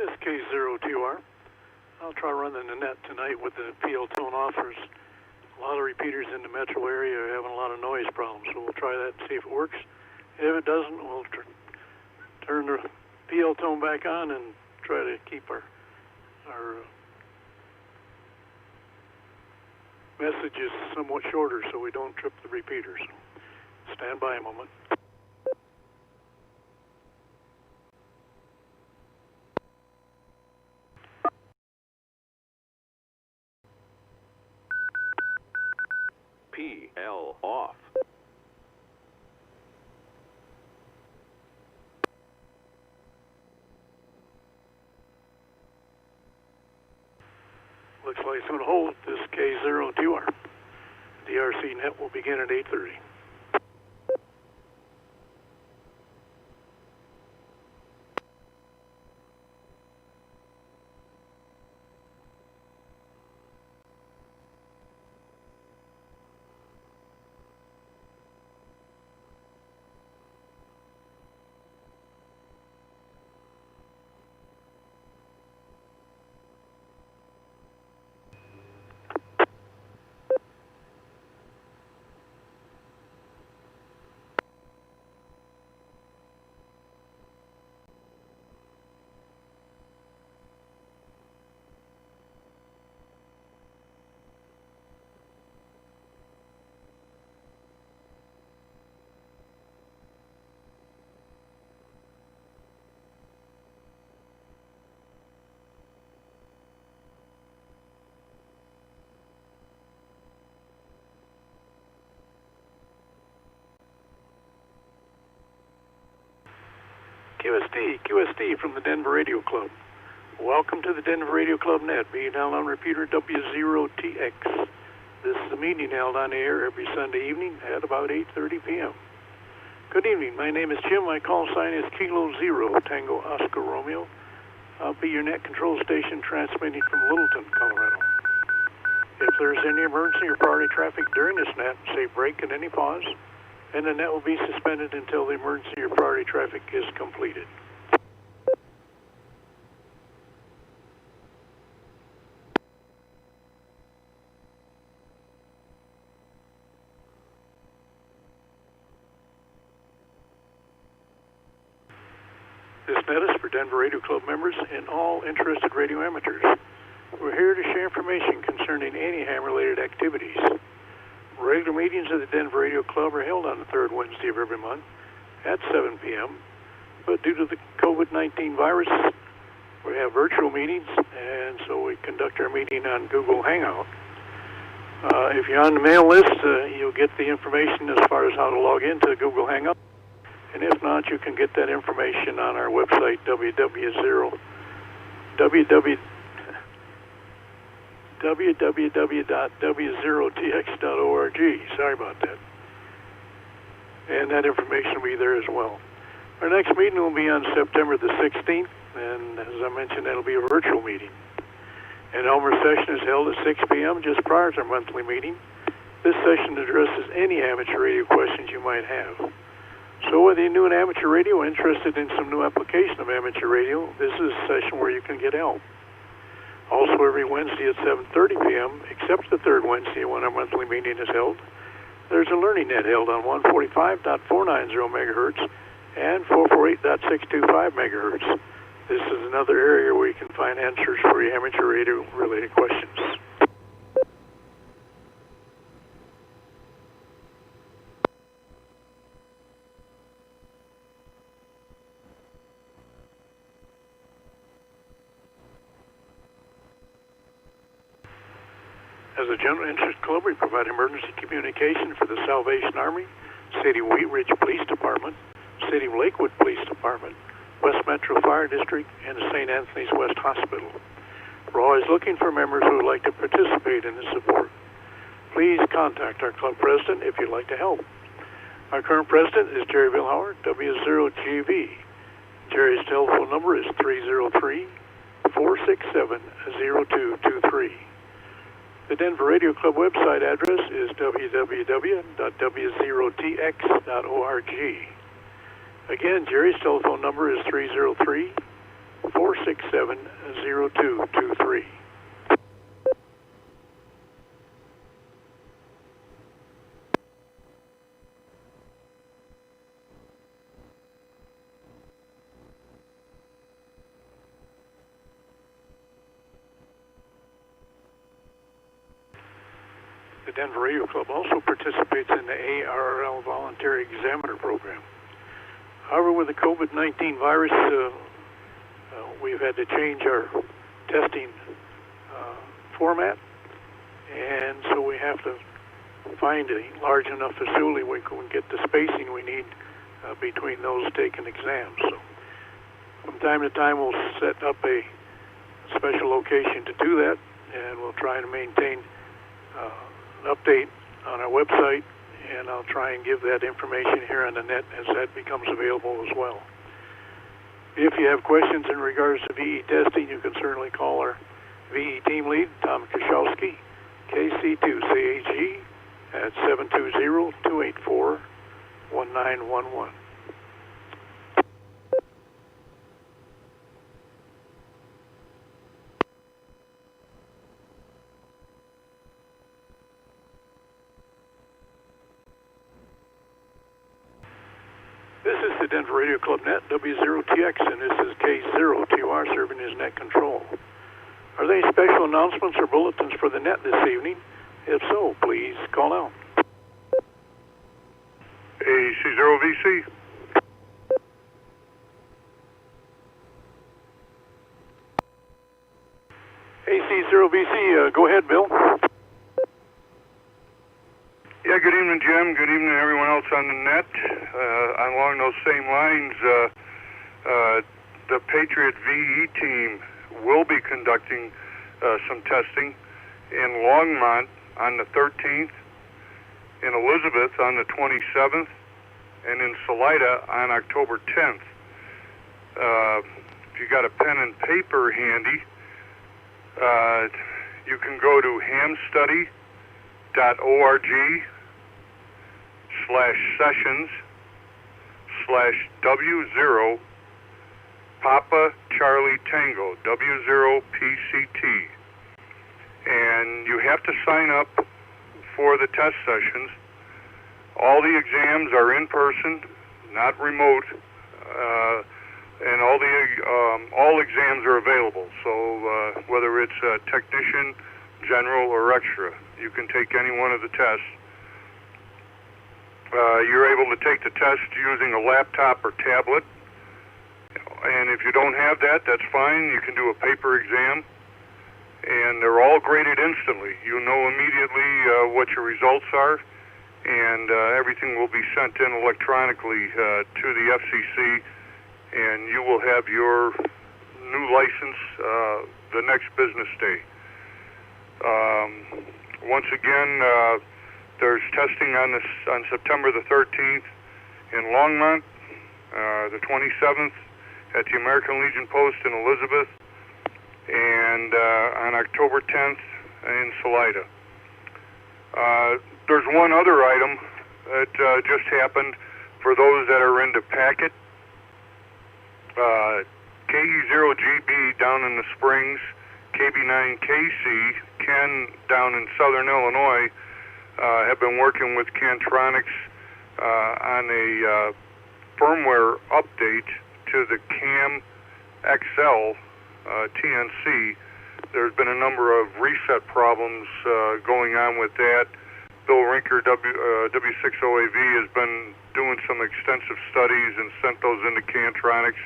SK02R. I'll try running the net tonight with the PL tone offers. A lot of repeaters in the metro area are having a lot of noise problems, so we'll try that and see if it works. If it doesn't, we'll turn the PL tone back on and try to keep our messages somewhat shorter so we don't trip the repeaters. Stand by a moment. PL off. Looks like it's going to hold this K02R. DRC net will begin at 8:30. QSD from the Denver Radio Club. Welcome to the Denver Radio Club Net, being held on repeater W0TX. This is a meeting held on the air every Sunday evening at about 8:30 p.m. Good evening, my name is Jim. My call sign is Kilo Zero Tango Oscar Romeo. I'll be your net control station transmitting from Littleton, Colorado. If there's any emergency or priority traffic during this net, say break at any pause, and the net will be suspended until the emergency or priority traffic is completed. This net is for Denver Radio Club members and all interested radio amateurs. We're here to share information concerning any ham-related activities. Regular meetings of the Denver Radio Club are held on the third Wednesday of every month at 7 p.m. But due to the COVID-19 virus, we have virtual meetings, and so we conduct our meeting on Google Hangout. If you're on the mail list, you'll get the information as far as how to log into Google Hangout. And if not, you can get that information on our website, www.w0tx.org. Sorry about that. And that information will be there as well. Our next meeting will be on September the 16th, and as I mentioned, that'll be a virtual meeting. An Elmer session is held at 6 p.m. just prior to our monthly meeting. This session addresses any amateur radio questions you might have. So whether you're new in amateur radio or interested in some new application of amateur radio, this is a session where you can get help. Also, every Wednesday at 7:30 p.m., except the third Wednesday when our monthly meeting is held, there's a learning net held on 145.490 megahertz and 448.625 megahertz. This is another area where you can find answers for your amateur radio-related questions. As a general interest club, we provide emergency communication for the Salvation Army, City of Wheat Ridge Police Department, City of Lakewood Police Department, West Metro Fire District, and the St. Anthony's West Hospital. We're always looking for members who would like to participate in the support. Please contact our club president if you'd like to help. Our current president is Gerry Vilhauer, W0GV. Jerry's telephone number is 303-467-0223. The Denver Radio Club website address is www.w0tx.org. Again, Jerry's telephone number is 303-467-0223. 467-0223. The Denver Radio Club also participates in the ARRL Voluntary Examiner Program. However, with the COVID-19 virus, we've had to change our testing format, and so we have to find a large enough facility where we can get the spacing we need between those taking exams. So from time to time, we'll set up a special location to do that, and we'll try to maintain an update on our website, and I'll try and give that information here on the net as that becomes available as well. If you have questions in regards to VE testing, you can certainly call our VE team lead, Tom Kaszowski, KC2CAG, at 720-284-1911. This is the Denver Radio Club Net, W0TX, and this is K0TR serving as net control. Are there any special announcements or bulletins for the net this evening? If so, please call now. AC0VC. AC0VC, go ahead, Bill. Yeah, good evening, Jim. Good evening, everyone else on the net. Along those same lines, the Patriot VE team will be conducting some testing in Longmont on the 13th, in Elizabeth on the 27th, and in Salida on October 10th. If you got a pen and paper handy, you can go to hamstudy.org/sessions/W0 Papa Charlie Tango, W0PCT. And you have to sign up for the test sessions. All the exams are in person, not remote, and all exams are available. So whether it's technician, general, or extra, you can take any one of the tests. You're able to take the test using a laptop or tablet. And if you don't have that, that's fine. You can do a paper exam. And they're all graded instantly. You know immediately what your results are, and everything will be sent in electronically to the FCC, and you will have your new license the next business day. Once again, there's testing on September the 13th in Longmont, the 27th at the American Legion Post in Elizabeth, and on October 10th in Salida. There's one other item that just happened for those that are into packet. KE0GB down in the Springs, KB9KC, Ken down in Southern Illinois, have been working with Cantronics on a firmware update to the CAM XL TNC. There's been a number of reset problems going on with that. Bill Rinker, W6OAV, has been doing some extensive studies and sent those into Cantronics.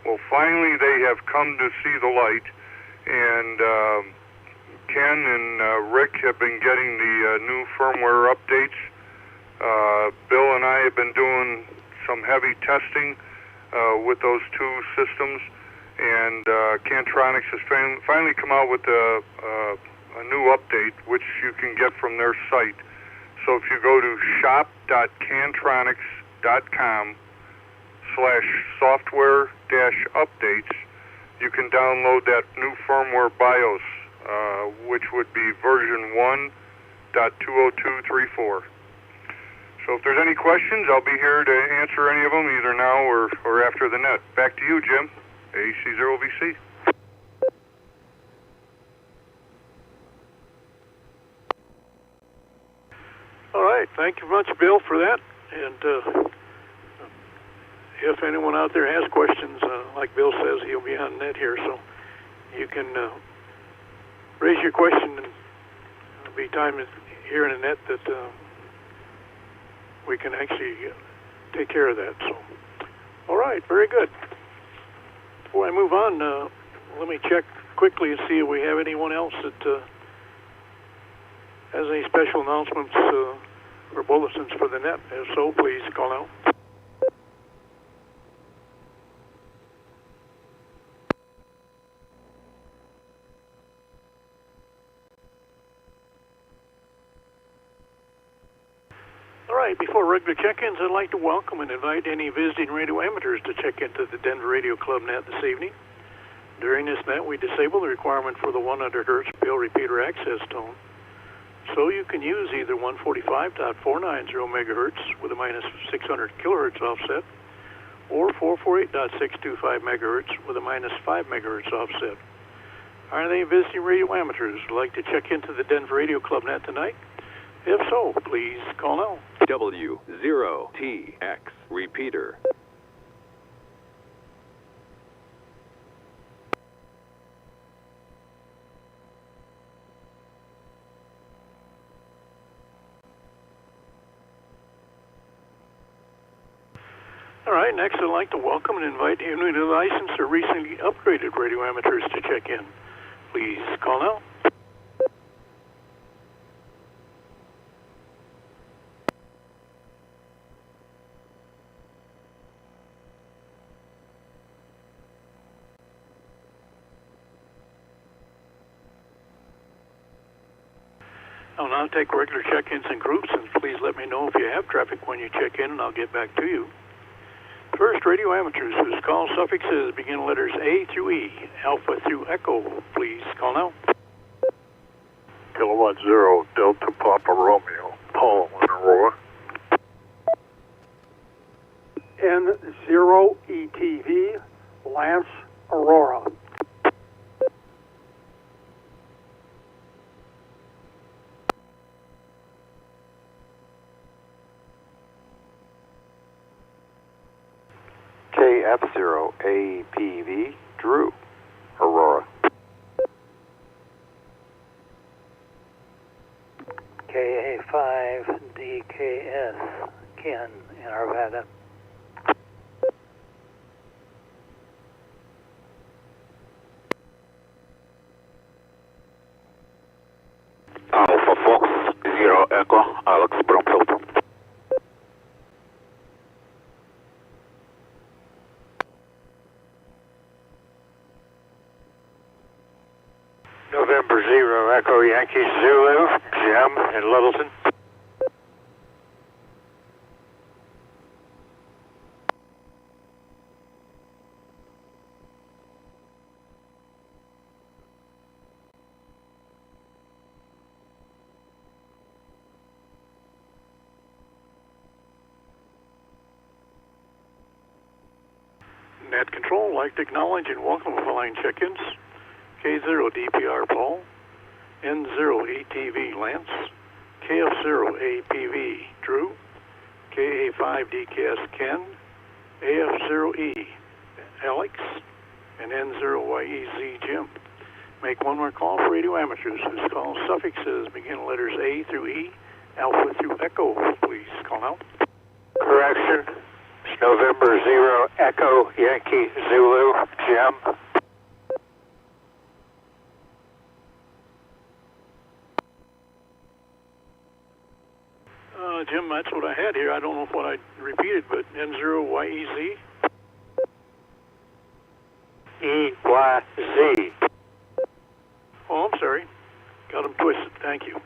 Well, finally they have come to see the light, and Ken and Rick have been getting the new firmware updates. Bill and I have been doing some heavy testing with those two systems, and Cantronics has finally come out with a new update, which you can get from their site. So if you go to shop.cantronics.com/software-updates, you can download that new firmware BIOS, which would be version 1.20234. So if there's any questions, I'll be here to answer any of them, either now or after the net. Back to you, Jim. AC0VC. All right, thank you much, Bill, for that. And if anyone out there has questions, like Bill says, he'll be on net here, so you can raise your question, and there'll be time here in the net that we can actually take care of that. So, all right, very good. Before I move on, let me check quickly and see if we have anyone else that has any special announcements or bulletins for the net. If so, please call out. All right, before regular check-ins, I'd like to welcome and invite any visiting radio amateurs to check into the Denver Radio Club net this evening. During this net, we disable the requirement for the 100 Hz Bill repeater access tone, so you can use either 145.490 megahertz with a minus 600 kilohertz offset, or 448.625 megahertz with a minus 5 megahertz offset. Are there any visiting radio amateurs who would like to check into the Denver Radio Club net tonight? If so, please call now. W0TX repeater. All right, next I'd like to welcome and invite any newly licensed or recently upgraded radio amateurs to check in. Please call now. I'll now take regular check-ins in groups, and please let me know if you have traffic when you check in, and I'll get back to you. First, radio amateurs whose call suffixes begin letters A through E, Alpha through Echo, please call now. Kilowatt 0, Delta Papa Romeo, Paul and Aurora. N0 ETV, Lance, Aurora. KF0 APV, Drew, Aurora. KA5 DKS, Ken in Arvada. Alpha Fox 0 Echo, Alex Bromfield. November 0, Echo Yankee Zulu, Jim in Littleton. Net Control, like to acknowledge and welcome flying check-ins. K0 DPR Paul, N0 ETV Lance, KF0 APV Drew, KA5 DKS Ken, AF0E Alex, and N0YEZ Jim. Make one more call for radio amateurs whose call suffixes begin letters A through E, Alpha through Echo. Please call out. Correction, it's November 0, Echo Yankee Zulu, Jim. Jim, that's what I had here. I don't know if what I repeated, but N0YEZ. EYZ. Oh, I'm sorry. Got them twisted. Thank you.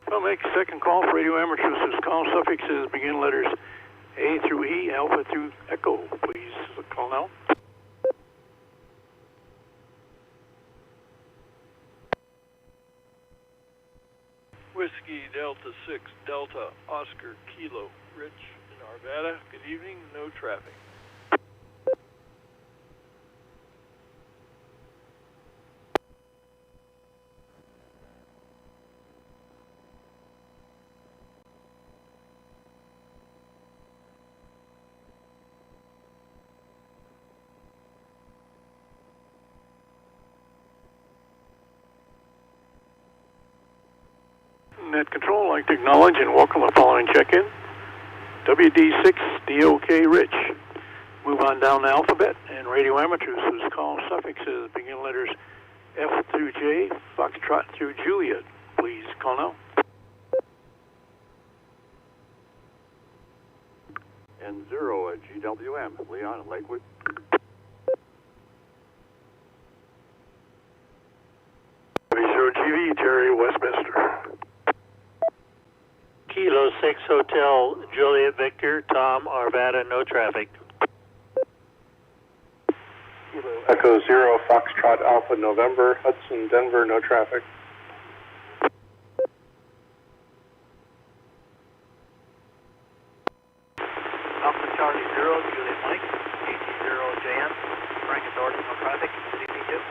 I'll make a second call for radio amateurs whose call suffixes begin letters A through E, Alpha through Echo. Please call now. Whiskey Delta 6 Delta Oscar Kilo Rich in Arvada. Good evening, no traffic. Net Control, I'd like to acknowledge and welcome the following check-in. WD6DOK Rich. Move on down the alphabet, and radio amateurs whose call suffixes begin letters F through J, Foxtrot through Juliet. Please call now. N0 at GWM, Leon at Lakewood. WØGV, Gerry, Westminster. Kilo 6 Hotel Juliet Victor, Tom, Arvada, no traffic. Echo 0 Foxtrot Alpha November, Hudson, Denver, no traffic. Alpha Charlie 0, Juliet Mike, KT0JM, Frank and Thornton, no traffic. Good evening, too.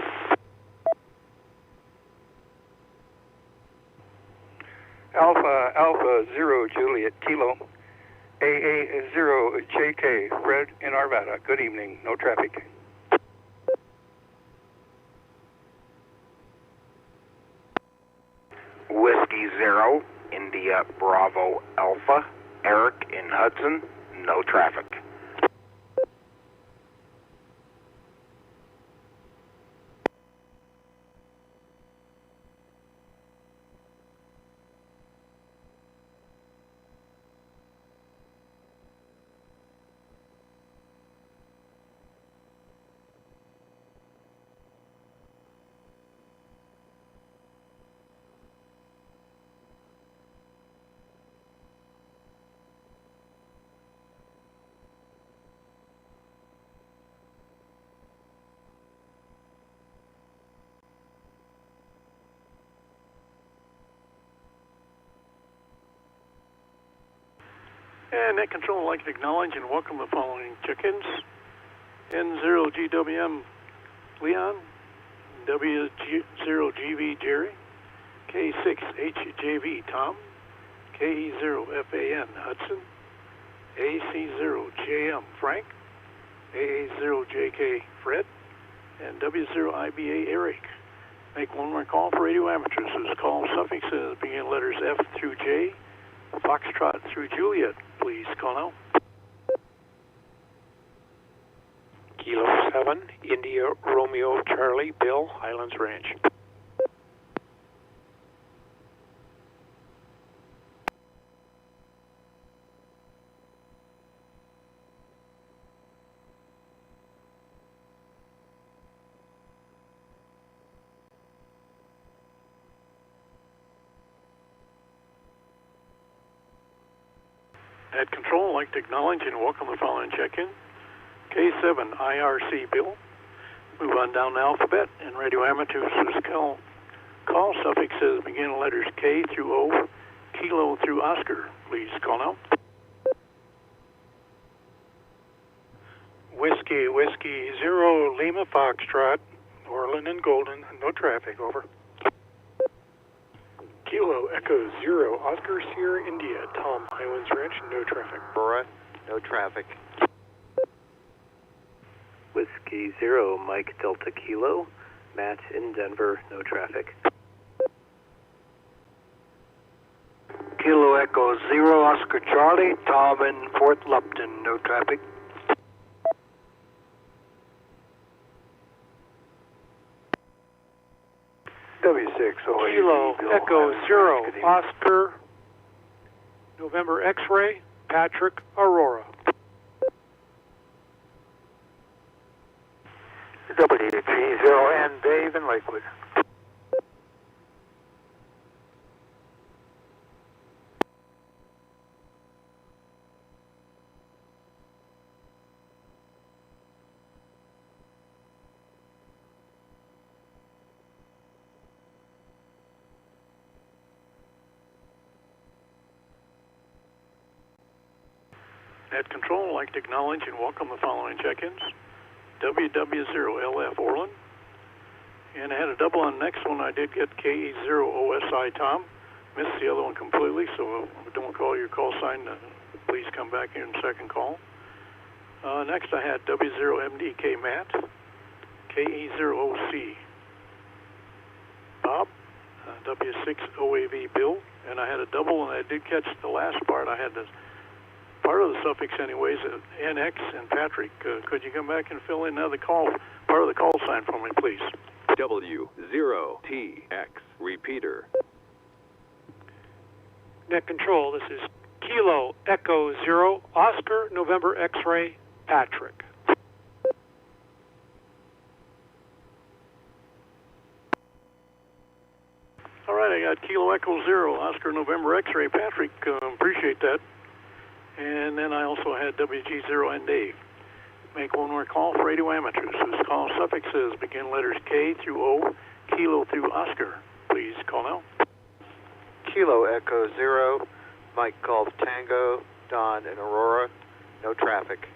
Alpha 0 Juliet Kilo, AA 0 JK Fred in Arvada. Good evening, no traffic. Whiskey 0, India Bravo Alpha, Eric in Hudson, no traffic. And Net Control, I'd like to acknowledge and welcome the following check-ins. N0GWM Leon, W0GV Gerry, K6HJV Tom, KE0FAN Hudson, AC0JM Frank, AA0JK Fred, and W0IBA Eric. Make one more call for radio amateurs whose call suffixes begin letters F through J, Foxtrot through Juliet. Please call now. Kilo 7, India Romeo Charlie Bill, Highlands Ranch. At Control, I'd like to acknowledge and welcome the following check-in. K7 IRC Bill. Move on down the alphabet, and radio amateurs whose call suffixes begin letters K through O, Kilo through Oscar. Please call now. Whiskey 0 Lima Foxtrot, Orland and Golden, no traffic, over. Kilo Echo 0 Oscar Sierra India, Tom, Highlands Ranch, no traffic. Aurora, no traffic. Whiskey 0 Mike Delta Kilo, Matt in Denver, no traffic. Kilo Echo 0 Oscar Charlie, Tom in Fort Lupton, no traffic. W6 Kilo Echo 0 Oscar November X-ray, Patrick Aurora. WG0N Dave in Lakewood. Net Control, I'd like to acknowledge and welcome the following check-ins. WW0LF Orland. And I had a double on the next one. I did get KE0OSI Tom. Missed the other one completely, so don't call your call sign. Please come back in second call. Next I had W0MDK Matt, KE0OC Bob, W6OAV Bill, and I had a double, and I did catch the last part. I had the part of the suffix anyways, NX and Patrick. Could you come back and fill in another call, part of the call sign for me, please? W0TX repeater. Net Control, this is Kilo Echo 0 Oscar November X-ray Patrick. All right, I got Kilo Echo 0 Oscar November X-ray Patrick. Appreciate that. And then I also had WG0 and Dave. Make one more call for radio amateurs whose call suffixes begin letters K through O, Kilo through Oscar. Please call now. Kilo Echo 0, Mike Golf Tango, Don and Aurora, no traffic.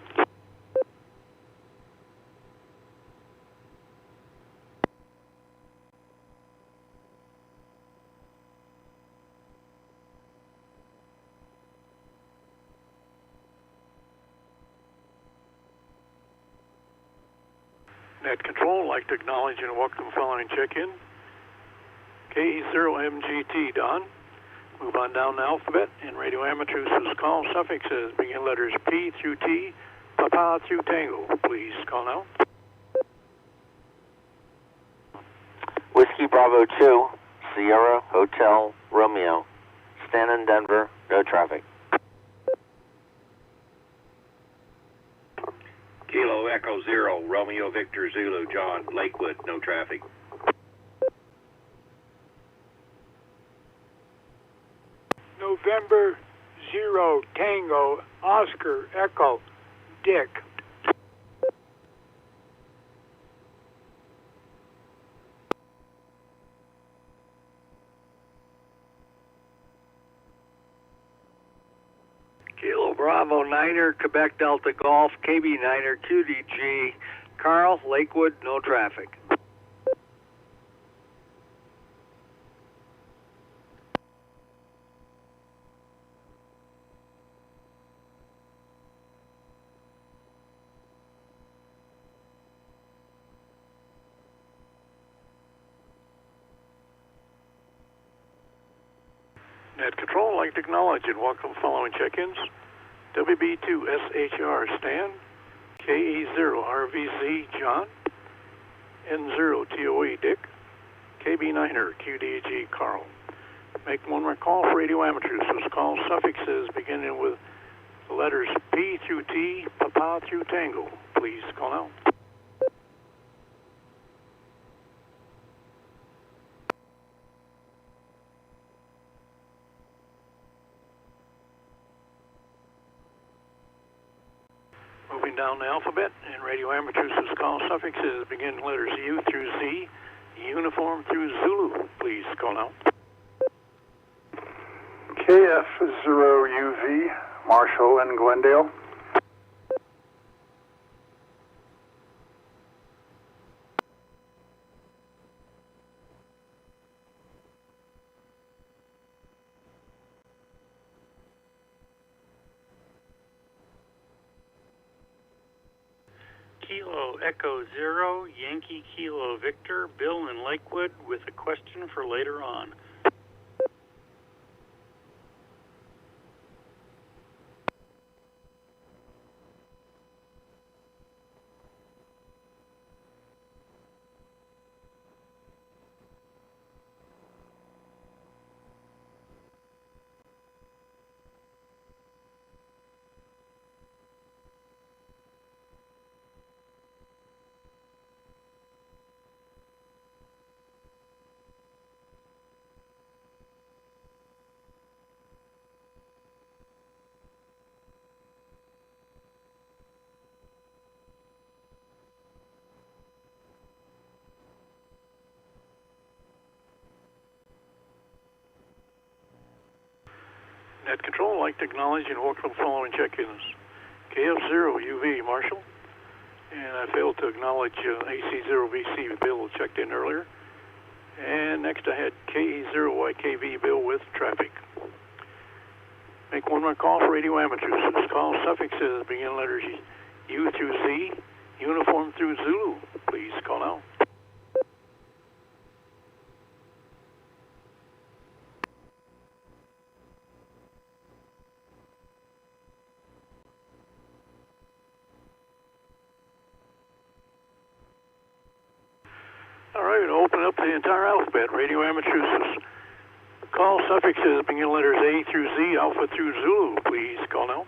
Net Control, I'd like to acknowledge and welcome the following check-in. KE0MGT Don. Move on down the alphabet, and radio amateurs whose call suffixes begin letters P through T, Papa through Tango. Please call now. Whiskey Bravo 2, Sierra Hotel Romeo. Stanton, Denver, no traffic. Kilo Echo 0, Romeo Victor Zulu John, Lakewood, no traffic. November 0 Tango Oscar Echo Dick. Kilo Bravo Niner Quebec Delta Golf KB Niner QDG Carl Lakewood, no traffic. Net Control, I'd like to acknowledge and welcome the following check-ins. WB2SHR Stan, KE0RVZ John, N0TOE Dick, KB9er QDG Carl. Make one more call for radio amateurs whose call suffixes beginning with the letters P through T, Papa through Tango. Please call now. Moving down the alphabet, and radio amateurs whose call suffixes begin letters U through Z, uniform through Zulu. Please call now. KF0UV, Marshall and Glendale. Kilo Echo 0, Yankee Kilo Victor, Bill in Lakewood with a question for later on. Net Control, I'd like to acknowledge and welcome the following check-ins. KF0UV, Marshall. And I failed to acknowledge AC0VC Bill checked in earlier. And next I had KE0YKV Bill with traffic. Make one more call for radio amateurs. This call suffixes begin letters U through Z, uniform through Zulu. Please call now. All right, open up the entire alphabet. Radio amateurs. Call suffixes begin letters A through Z, alpha through Zulu. Please call now.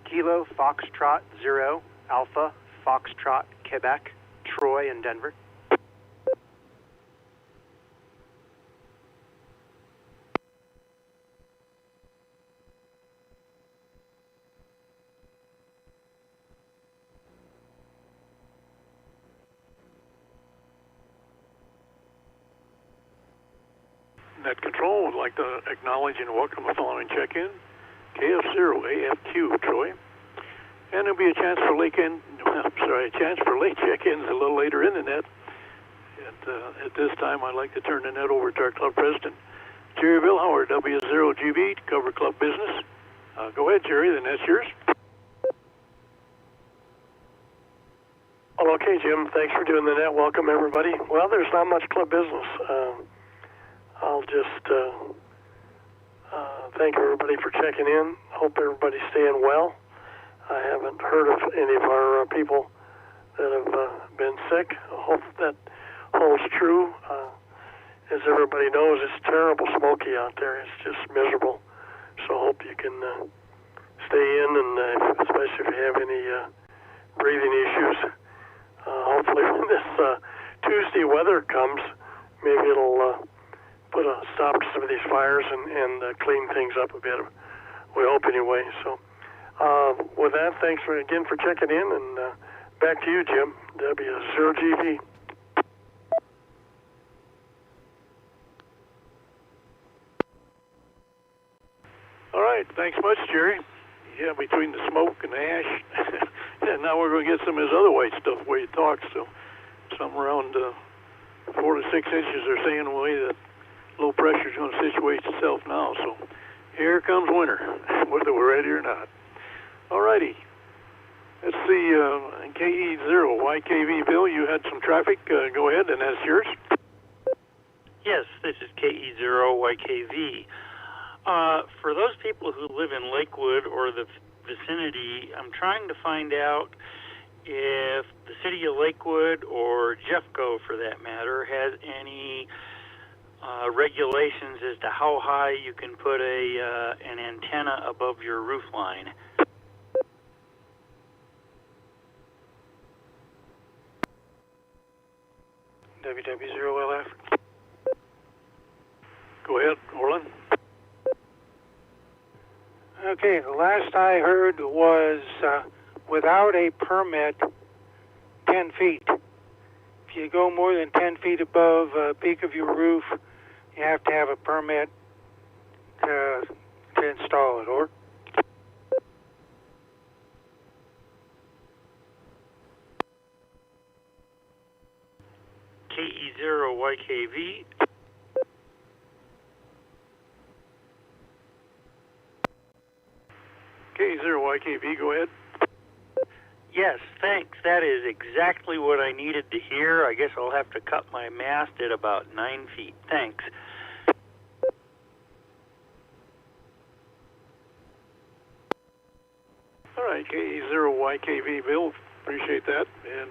Kilo Foxtrot 0, Alpha Foxtrot Quebec, Troy and Denver. Net Control would like to acknowledge and welcome the following check-in. KF0AFQ, Troy. And there'll be a chance for late check-ins a little later in the net. At this time, I'd like to turn the net over to our club president, Gerry Howard, W0GB, to cover club business. Go ahead, Gerry, the net's yours. Well, okay, Jim, thanks for doing the net. Welcome, everybody. Well, there's not much club business. I'll just thank everybody for checking in. Hope everybody's staying well. I haven't heard of any of our people that have been sick. I hope that holds true. As everybody knows, it's terrible smoky out there. It's just miserable. So I hope you can stay in, and especially if you have any breathing issues. Hopefully when this Tuesday weather comes, maybe it'll put a stop to some of these fires and clean things up a bit. We hope anyway. So with that, thanks again for checking in, and back to you, Jim. W0GV. All right, thanks much, Gerry. Yeah, between the smoke and the ash, and now we're going to get some of his other white stuff where he talks. So some around 4 to 6 inches are saying away that low pressure is going to situate itself now. So here comes winter, whether we're ready or not. All righty. Let's see, KE0YKV, Bill, you had some traffic. Go ahead, and that's yours. Yes, this is KE0YKV. For those people who live in Lakewood or the vicinity, I'm trying to find out if the city of Lakewood or Jeffco, for that matter, has any regulations as to how high you can put an antenna above your roof line. WW0LF. Go ahead, Orland. Okay, the last I heard was without a permit, 10 feet. If you go more than 10 feet above peak of your roof, you have to have a permit to install it, or? KE0YKV. KE0YKV, go ahead. Yes, thanks. That is exactly what I needed to hear. I guess I'll have to cut my mast at about 9 feet. Thanks. All right, KE0YKV, Bill, appreciate that. And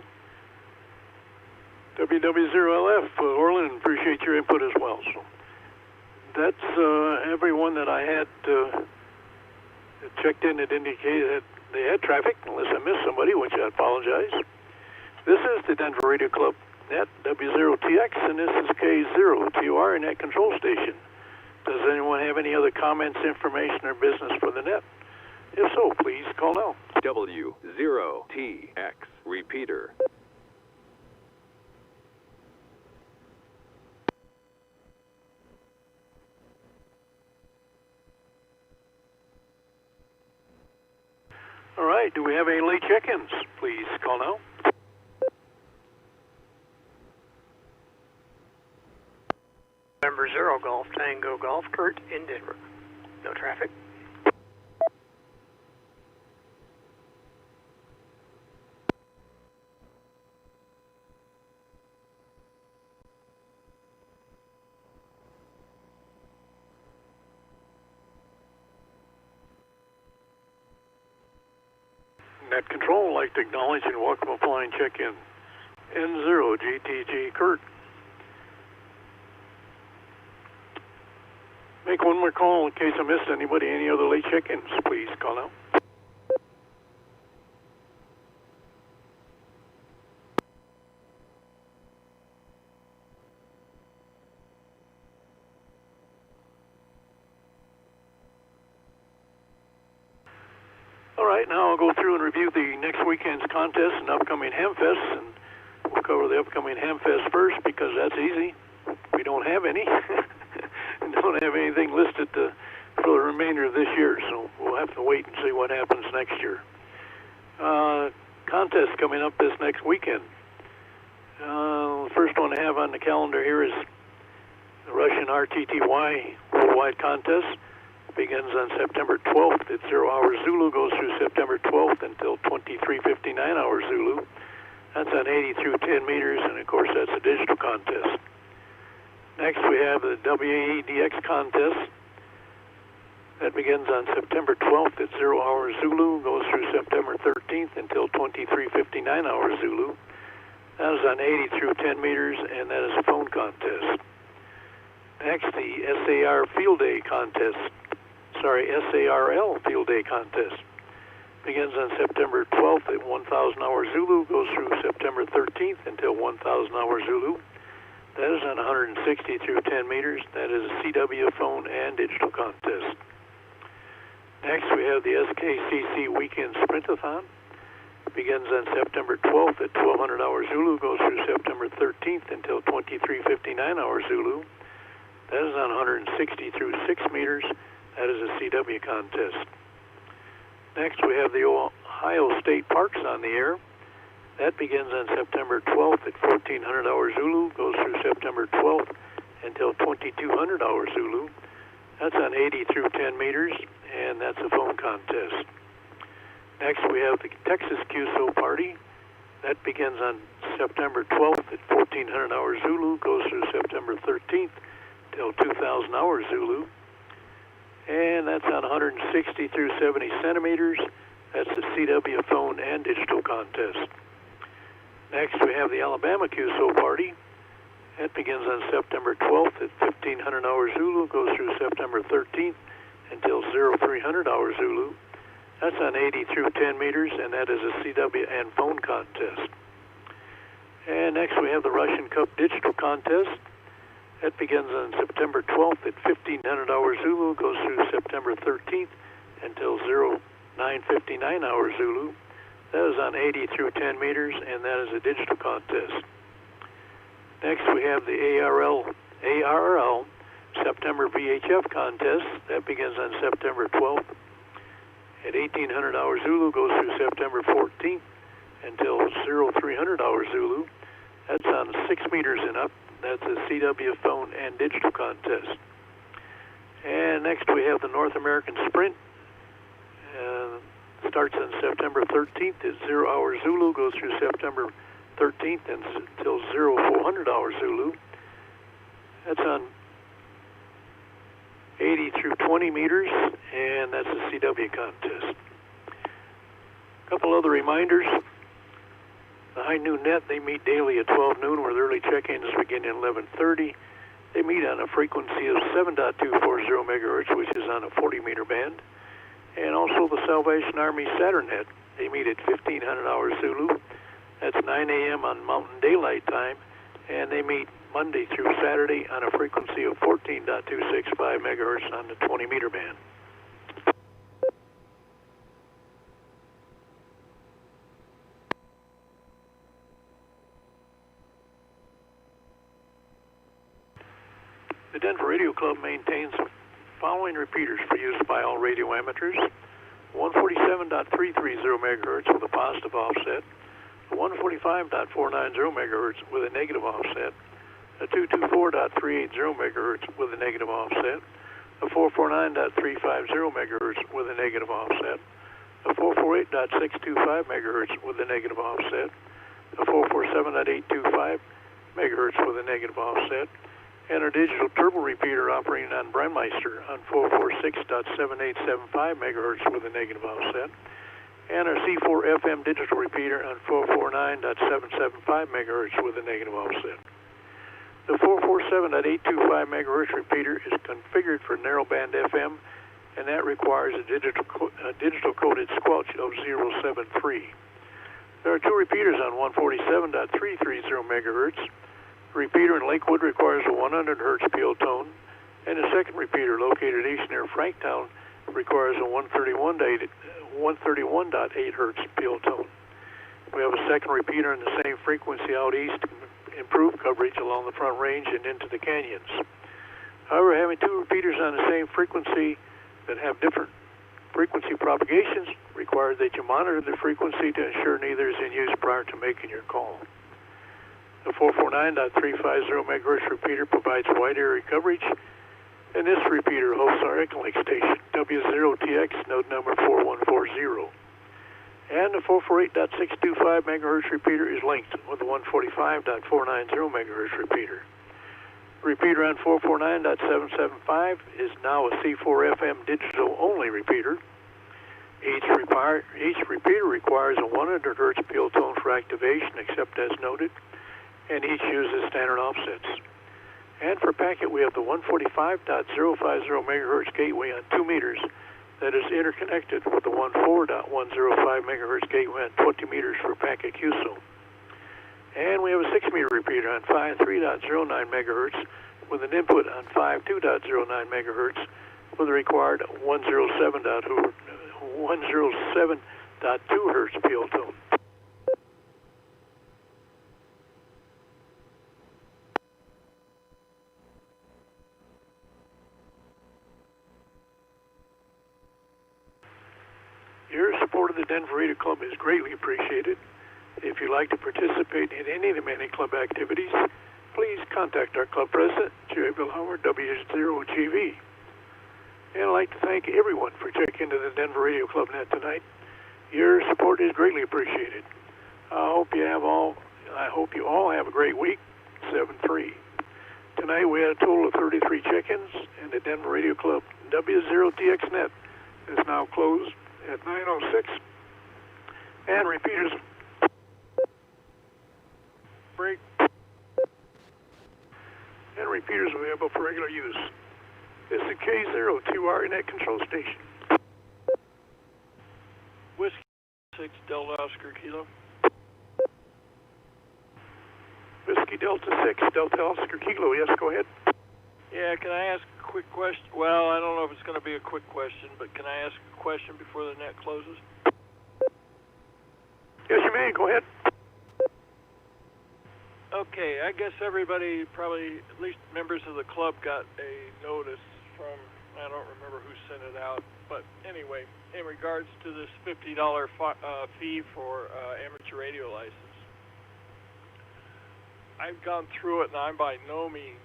WW0LF, Orland, appreciate your input as well. So that's everyone that I had checked in that indicated that they had traffic, unless I missed somebody, which I apologize. This is the Denver Radio Club Net, W0TX, and this is K0TOR Net Control Station. Does anyone have any other comments, information, or business for the net? If so, please call now. W0TX, repeater. All right, do we have any late check-ins? Please call now. November 0 Golf Tango Golf, Kurt in Denver. No traffic. Net Control, I'd like to acknowledge and welcome a flying check-in. N0 GTG Kurt. Make one more call in case I missed anybody, any other late check-ins. Please call now. All right, now I'll go through and review the next weekend's contest and upcoming Hamfests, and we'll cover the upcoming Hamfest first because that's easy. We don't have any. Don't have anything listed for the remainder of this year, so we'll have to wait and see what happens next year. Contest coming up this next weekend. The first one I have on the calendar here is the Russian RTTY Worldwide Contest. Begins on September 12th at 0 hours Zulu, goes through September 12th until 23:59 hours Zulu. That's on 80 through 10 meters, and of course that's a digital contest. Next we have the WAEDX contest. That begins on September 12th at 0 hours Zulu, goes through September 13th until 23:59 hours Zulu. That is on 80 through 10 meters, and that is a phone contest. Next, the SARL Field Day Contest begins on September 12th at 1,000 hours Zulu, goes through September 13th until 1,000 hours Zulu. That is on 160 through 10 meters. That is a CW phone and digital contest. Next, we have the SKCC Weekend Sprintathon. Begins on September 12th at 1,200 hours Zulu, goes through September 13th until 23:59 hours Zulu. That is on 160 through 6 meters. That is a CW contest. Next, we have the Ohio State Parks on the air. That begins on September 12th at 1,400 hours Zulu, goes through September 12th until 2,200 hours Zulu. That's on 80 through 10 meters, and that's a phone contest. Next, we have the Texas QSO Party. That begins on September 12th at 1,400 hours Zulu, goes through September 13th till 2,000 hours Zulu. And that's on 160 through 70 centimeters. That's a CW phone and digital contest. Next, we have the Alabama QSO Party. That begins on September 12th at 1,500 hours Zulu, goes through September 13th until 0300 hours Zulu. That's on 80 through 10 meters, and that is a CW and phone contest. And next, we have the Russian Cup Digital Contest. That begins on September 12th at 1,500 hours Zulu, goes through September 13th until 09:59 hours Zulu. That is on 80 through 10 meters, and that is a digital contest. Next, we have the ARRL September VHF Contest. That begins on September 12th at 1,800 hours Zulu, goes through September 14th until 0300 hours Zulu. That's on 6 meters and up. That's a CW phone and digital contest. And next we have the North American Sprint. Starts on September 13th at 0 hours Zulu, goes through September 13th until 0400 hours Zulu. That's on 80 through 20 meters, and that's a CW contest. A couple other reminders. The High Noon Net, they meet daily at 12 noon, where the early check-ins begin at 11:30. They meet on a frequency of 7.240 megahertz, which is on a 40-meter band. And also the Salvation Army Saturn Net. They meet at 1,500 hours Zulu. That's 9 a.m. on Mountain Daylight Time. And they meet Monday through Saturday on a frequency of 14.265 megahertz on the 20-meter band. The Denver Radio Club maintains the following repeaters for use by all radio amateurs. 147.330 megahertz with a positive offset, a 145.490 megahertz with a negative offset, a 224.380 megahertz with a negative offset, a 449.350 megahertz with a negative offset, a 448.625 megahertz with a negative offset, a 447.825 megahertz with a negative offset, and our digital turbo repeater operating on Brandmeister on 446.7875 megahertz with a negative offset, and our C4 FM digital repeater on 449.775 megahertz with a negative offset. The 447.825 megahertz repeater is configured for narrowband FM, and that requires a digital coded squelch of 073. There are two repeaters on 147.330 megahertz. The repeater in Lakewood requires a 100 hertz PO tone, and a second repeater located east near Franktown requires a 131.8 hertz PO tone. We have a second repeater in the same frequency out east to improve coverage along the Front Range and into the canyons. However, having two repeaters on the same frequency that have different frequency propagations requires that you monitor the frequency to ensure neither is in use prior to making your call. The 449.350 megahertz repeater provides wide area coverage, and this repeater hosts our Echolink station, W0TX, node number 4140. And the 448.625 megahertz repeater is linked with the 145.490 megahertz repeater. The repeater on 449.775 is now a C4 FM digital only repeater. Each repeater requires a 100 hertz PO tone for activation, except as noted, and each uses standard offsets. And for packet, we have the 145.050 megahertz gateway on 2 meters that is interconnected with the 14.105 megahertz gateway on 20 meters for packet QSO. And we have a 6-meter repeater on 53.09 megahertz with an input on 52.09 megahertz with a required 107.2 hertz PO tone. Your support of the Denver Radio Club is greatly appreciated. If you'd like to participate in any of the many club activities, please contact our club president, Gerry W0GV. And I'd like to thank everyone for checking into the Denver Radio Club Net tonight. Your support is greatly appreciated. I hope you all have a great week. 7-3. Tonight we had a total of 33 check-ins, and the Denver Radio Club W0TX Net is now closed at 9:06, and repeaters break, and repeaters available for regular use. This is K02R Net Control Station. Whiskey 6 Delta Oscar Kilo. Whiskey Delta 6 Delta Oscar Kilo. Yes, go ahead. Yeah, can I ask a quick question? Well, I don't know if it's going to be a quick question, but can I ask a question before the net closes? Yes, you may. Go ahead. Okay, I guess everybody, probably at least members of the club, got a notice from, I don't remember who sent it out, but anyway, in regards to this $50 fee for amateur radio license. I've gone through it, and I'm by no means...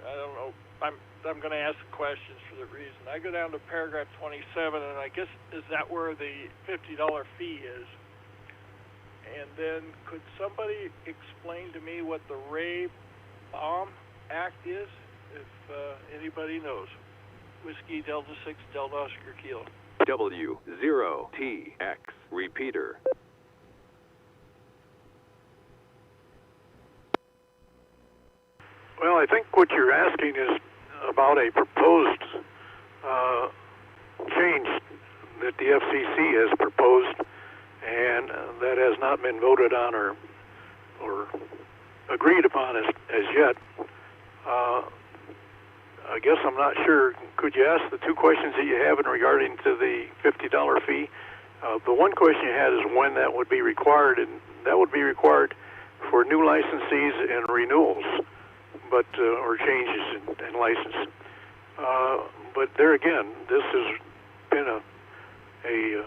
I don't know. I'm going to ask questions for the reason. I go down to paragraph 27, and I guess, is that where the $50 fee is? And then could somebody explain to me what the Ray-Baum Act is, if anybody knows? Whiskey Delta 6 Delta Oscar Kilo. W0TX repeater. Well, I think what you're asking is about a proposed change that the FCC has proposed, and that has not been voted on or agreed upon as yet. I guess I'm not sure. Could you ask the two questions that you have in regarding to the $50 fee? The one question you had is when that would be required, and that would be required for new licensees and renewals, but or changes in license. But there again, this has been a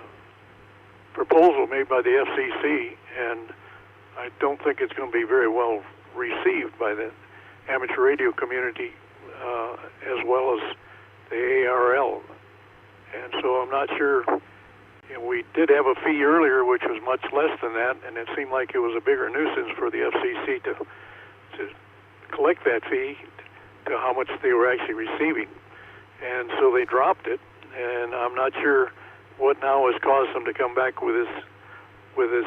proposal made by the FCC, and I don't think it's going to be very well received by the amateur radio community as well as the ARL. And so I'm not sure. We did have a fee earlier, which was much less than that, and it seemed like it was a bigger nuisance for the FCC to collect that fee to how much they were actually receiving. And so they dropped it, and I'm not sure what now has caused them to come back with this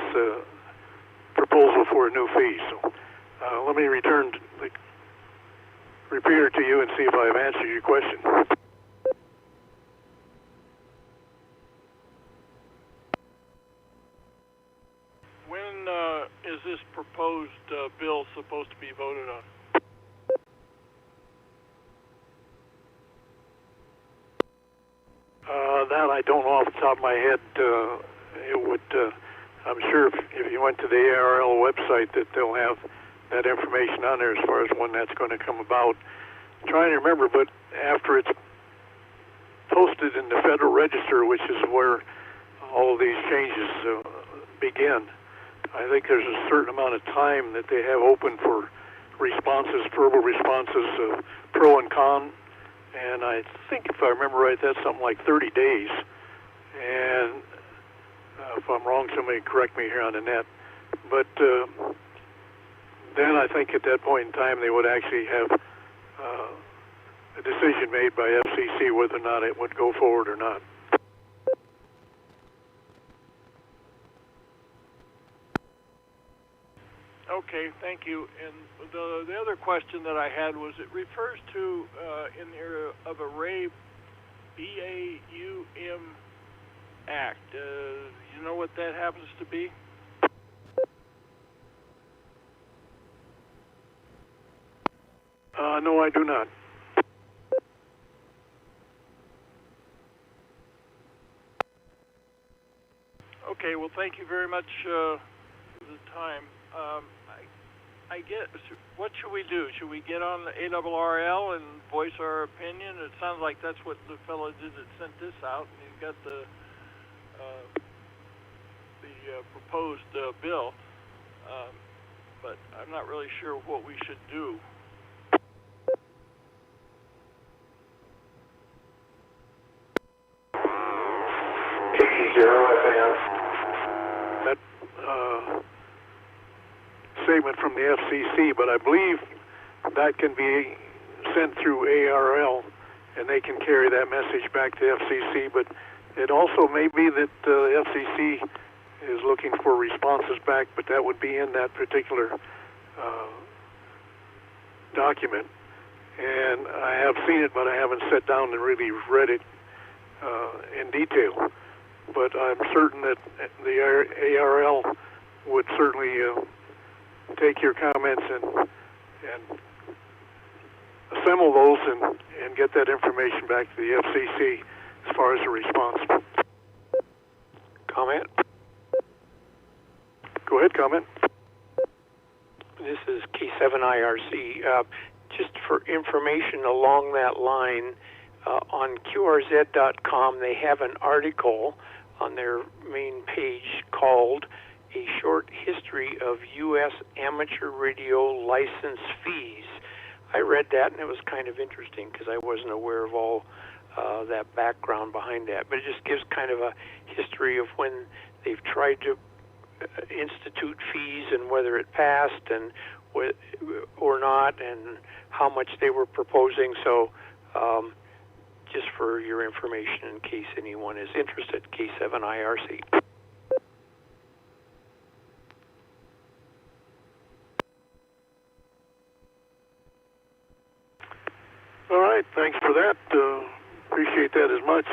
proposal for a new fee. So let me return the repeater to you and see if I've answered your question. When is this proposed bill supposed to be voted on? That I don't know off the top of my head. It would. I'm sure if you went to the ARL website that they'll have that information on there as far as when that's going to come about. I'm trying to remember, but after it's posted in the Federal Register, which is where all of these changes begin, I think there's a certain amount of time that they have open for responses, verbal responses, pro and con. And I think, if I remember right, that's something like 30 days. And if I'm wrong, somebody correct me here on the net. But then I think at that point in time, they would actually have a decision made by FCC whether or not it would go forward or not. Okay, thank you. And the other question that I had was, it refers to in the area of array BAUM Act. You know what that happens to be? No, I do not. Okay, well, thank you very much for the time. I get. What should we do? Should we get on the ARRL and voice our opinion? It sounds like that's what the fellow did that sent this out, and he's got the proposed bill. But I'm not really sure what we should do. That statement from the FCC, but I believe that can be sent through ARL, and they can carry that message back to FCC. But it also may be that the FCC is looking for responses back, but that would be in that particular document. And I have seen it, but I haven't sat down and really read it in detail. But I'm certain that the ARL would certainly take your comments and assemble those and get that information back to the FCC as far as the response. Comment? Go ahead, comment. This is K7IRC. Just for information along that line, on QRZ.com, they have an article on their main page called A Short History of U.S. Amateur Radio License Fees. I read that, and it was kind of interesting because I wasn't aware of all that background behind that. But it just gives kind of a history of when they've tried to institute fees and whether it passed and or not, and how much they were proposing. So just for your information in case anyone is interested, K7IRC. All right, thanks for that. Appreciate that as much.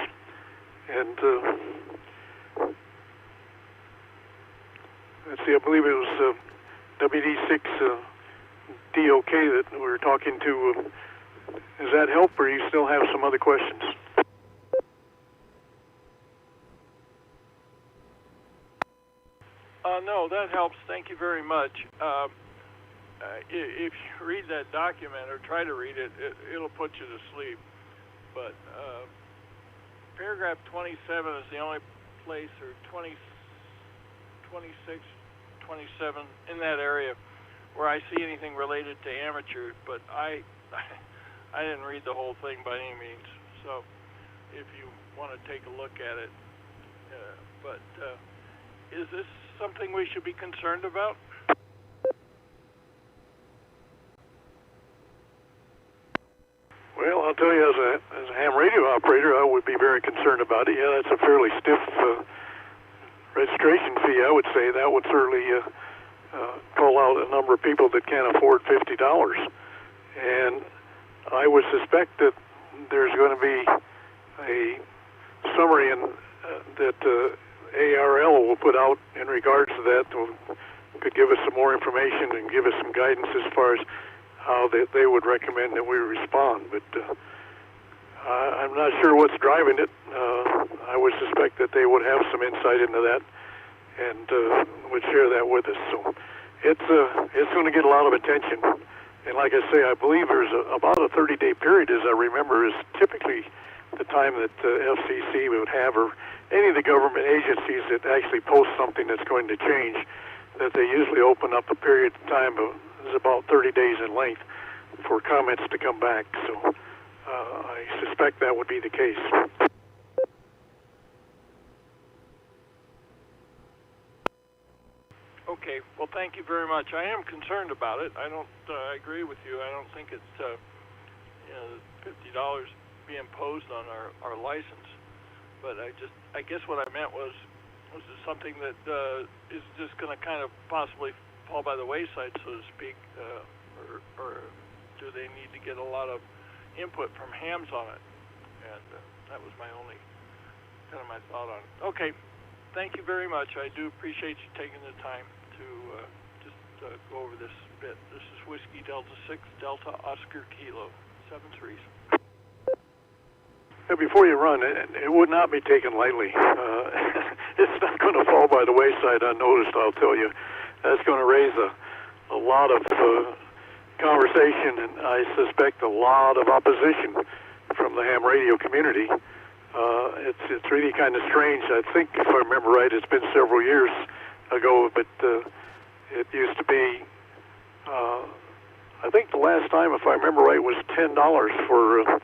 And let's see, I believe it was WD6 DOK that we were talking to. Does that help, or you still have some other questions? No, that helps. Thank you very much. If you read that document or try to read it, it'll put you to sleep. But paragraph 27 is the only place, or 20, 26, 27, in that area, where I see anything related to amateur, but I didn't read the whole thing by any means. So if you want to take a look at it, is this something we should be concerned about? Well, I'll tell you, as a ham radio operator, I would be very concerned about it. Yeah, that's a fairly stiff registration fee, I would say. That would certainly call out a number of people that can't afford $50. And I would suspect that there's going to be a summary that ARL will put out in regards to that. Could give us some more information and give us some guidance as far as how they would recommend that we respond. But I'm not sure what's driving it. I would suspect that they would have some insight into that and would share that with us. So it's going to get a lot of attention. And like I say, I believe there's about a 30-day period, as I remember, is typically the time that FCC would have, or any of the government agencies that actually post something that's going to change, that they usually open up a period of time is about 30 days in length for comments to come back. So I suspect that would be the case. Okay, well, thank you very much. I am concerned about it. I agree with you. I don't think it's, $50 be imposed on our license. But I guess what I meant was this something that is just going to kind of possibly fall by the wayside, so to speak, or do they need to get a lot of input from hams on it? And that was my only kind of my thought on it. Okay, thank you very much. I do appreciate you taking the time to just go over this bit. This is Whiskey Delta 6 Delta Oscar Kilo 73. Before you run, it would not be taken lightly. It's not going to fall by the wayside unnoticed, I'll tell you. That's going to raise a lot of conversation, and I suspect a lot of opposition from the ham radio community. It's really kind of strange. I think, if I remember right, it's been several years ago, but it used to be, I think the last time, if I remember right, was $10 for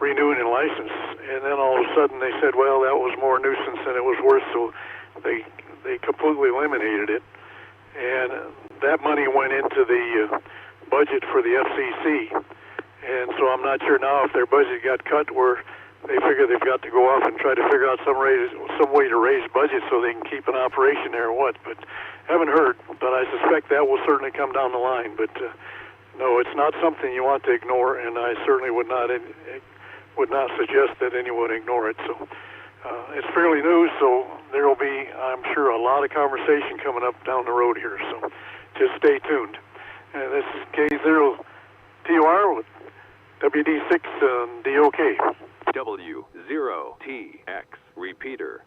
renewing a license, and then all of a sudden they said, well, that was more nuisance than it was worth, so they completely eliminated it, and that money went into the budget for the FCC, and so I'm not sure now if their budget got cut where they figure they've got to go off and try to figure out some way to raise budget so they can keep an operation there or what, but haven't heard, but I suspect that will certainly come down the line. But no, it's not something you want to ignore, and I certainly would not suggest that anyone ignore it. So it's fairly new, so there will be, I'm sure, a lot of conversation coming up down the road here, so just stay tuned. And this is K0TOR with WD6 DOK. W0TX repeater.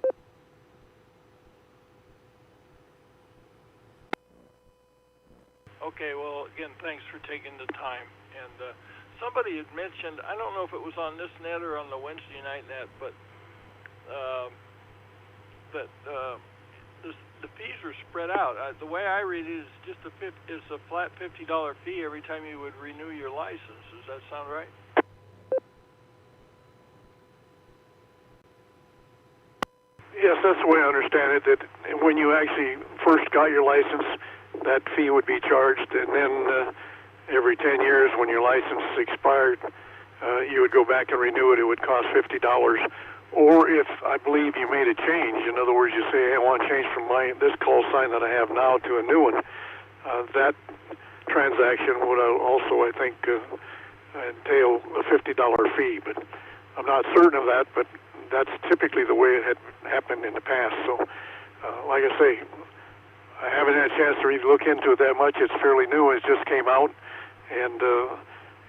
Okay, well, again, thanks for taking the time. And somebody had mentioned, I don't know if it was on this net or on the Wednesday night net, but that the fees were spread out. The way I read it is just a flat $50 fee every time you would renew your license. Does that sound right? Yes, that's the way I understand it, that when you actually first got your license, that fee would be charged, and then every 10 years when your license expired, you would go back and renew it. It would cost $50. Or if, I believe, you made a change, in other words, you say, hey, I want to change from this call sign that I have now to a new one, that transaction would also, I think, entail a $50 fee. But I'm not certain of that, but that's typically the way it had happened in the past. So, like I say, I haven't had a chance to really look into it that much. It's fairly new. It just came out, and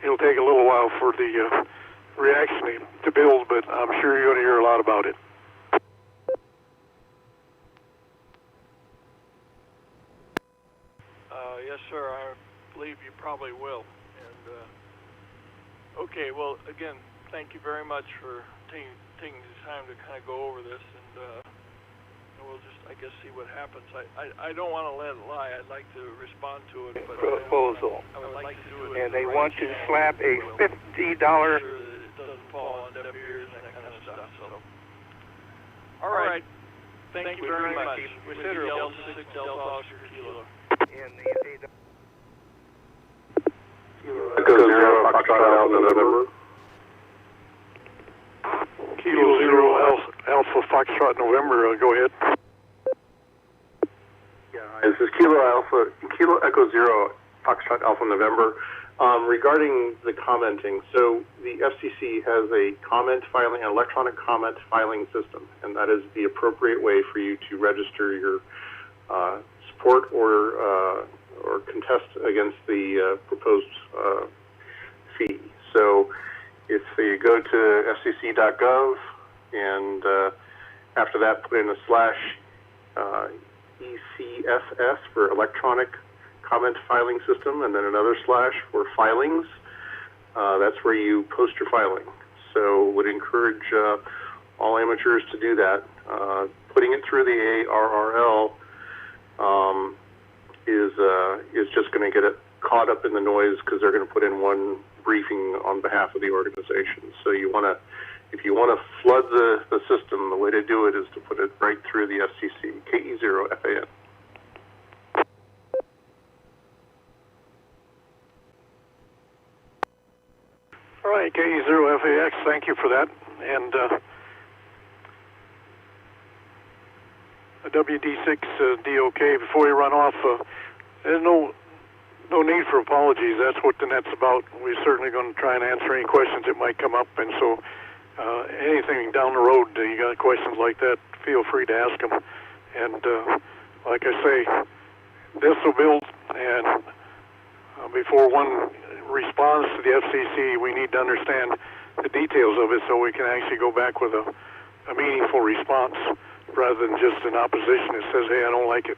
it'll take a little while for the reaction to build, but I'm sure you're going to hear a lot about it. Yes, sir. I believe you probably will. And okay, well, again, thank you very much for taking the time to kind of go over this, and we'll just, I guess, see what happens. I don't want to let it lie. I'd like to respond to it, but proposal. I would like to do it. And they want you to slap a $50. Sure that it doesn't fall on deaf ears and that kind of stuff. So, all right. Thank you very much. Consider Delta 6 Delta Oscar Kilo. Echo 0, Foxtrot Alpha November. Kilo 0 Alpha Foxtrot November. Go ahead. Yeah, this is Kilo Echo 0 Foxtrot Alpha November. Regarding the commenting, so the FCC has an electronic comment filing system, and that is the appropriate way for you to register your support or contest against the proposed fee. So if you go to fcc.gov and after that put in a /ECFS for electronic comment filing system, and then another / for filings. That's where you post your filing. So would encourage all amateurs to do that. Putting it through the ARRL is just going to get it caught up in the noise because they're going to put in one briefing on behalf of the organization. So if you want to flood the system, the way to do it is to put it right through the FCC, KE0FAN. All right, KE0FAX, thank you for that. And WD6 DOK, before you run off, there's no need for apologies. That's what the net's about. We're certainly going to try and answer any questions that might come up. And so anything down the road, you got questions like that, feel free to ask them. And like I say, this will build, and before one responds to the FCC, we need to understand the details of it so we can actually go back with a meaningful response rather than just an opposition that says, hey, I don't like it.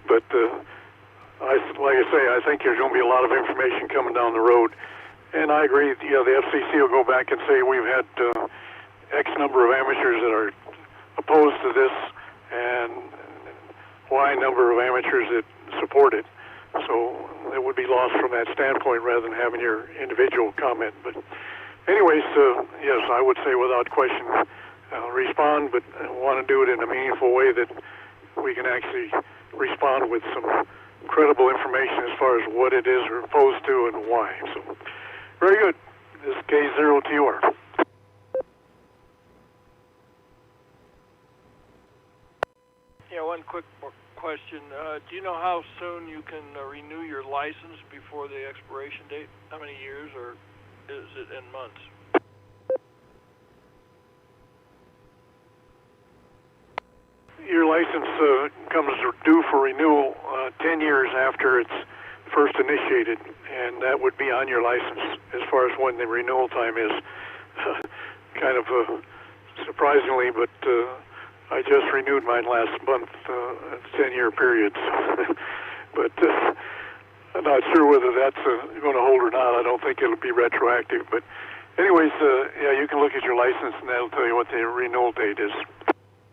But like I say, I think there's going to be a lot of information coming down the road. And I agree, the FCC will go back and say we've had X number of amateurs that are opposed to this and Y number of amateurs that support it. So it would be lost from that standpoint rather than having your individual comment. But anyways, yes, I would say without question respond, but want to do it in a meaningful way that we can actually respond with some credible information as far as what it is we're opposed to and why. So very good. This is K0TR. Yeah, one quick question. Do you know how soon you can renew your license before the expiration date? How many years, or is it in months? Your license comes due for renewal 10 years after it's first initiated, and that would be on your license as far as when the renewal time is. Kind of surprisingly, but I just renewed mine last month, 10-year period. But I'm not sure whether that's going to hold or not. I don't think it'll be retroactive. But anyways, yeah, you can look at your license, and that'll tell you what the renewal date is.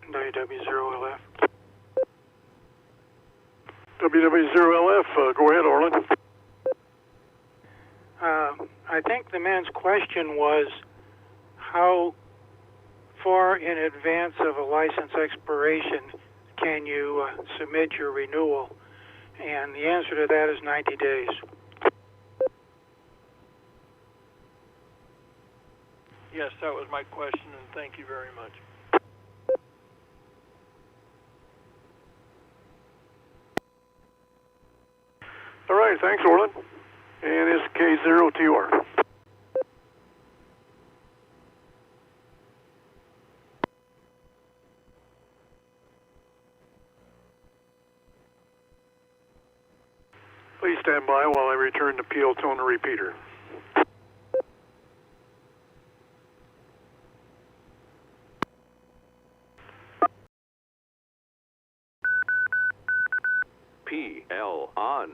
WW0LF. WW0LF, go ahead, Orland. I think the man's question was how far in advance of a license expiration can you submit your renewal? And the answer to that is 90 days. Yes, that was my question, and thank you very much. All right, thanks, Orland. And it's K0TR. Please stand by while I return the PL toner repeater. PL on.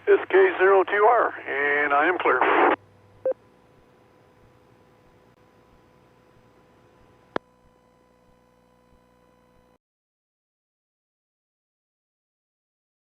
It's K02R, and I am clear.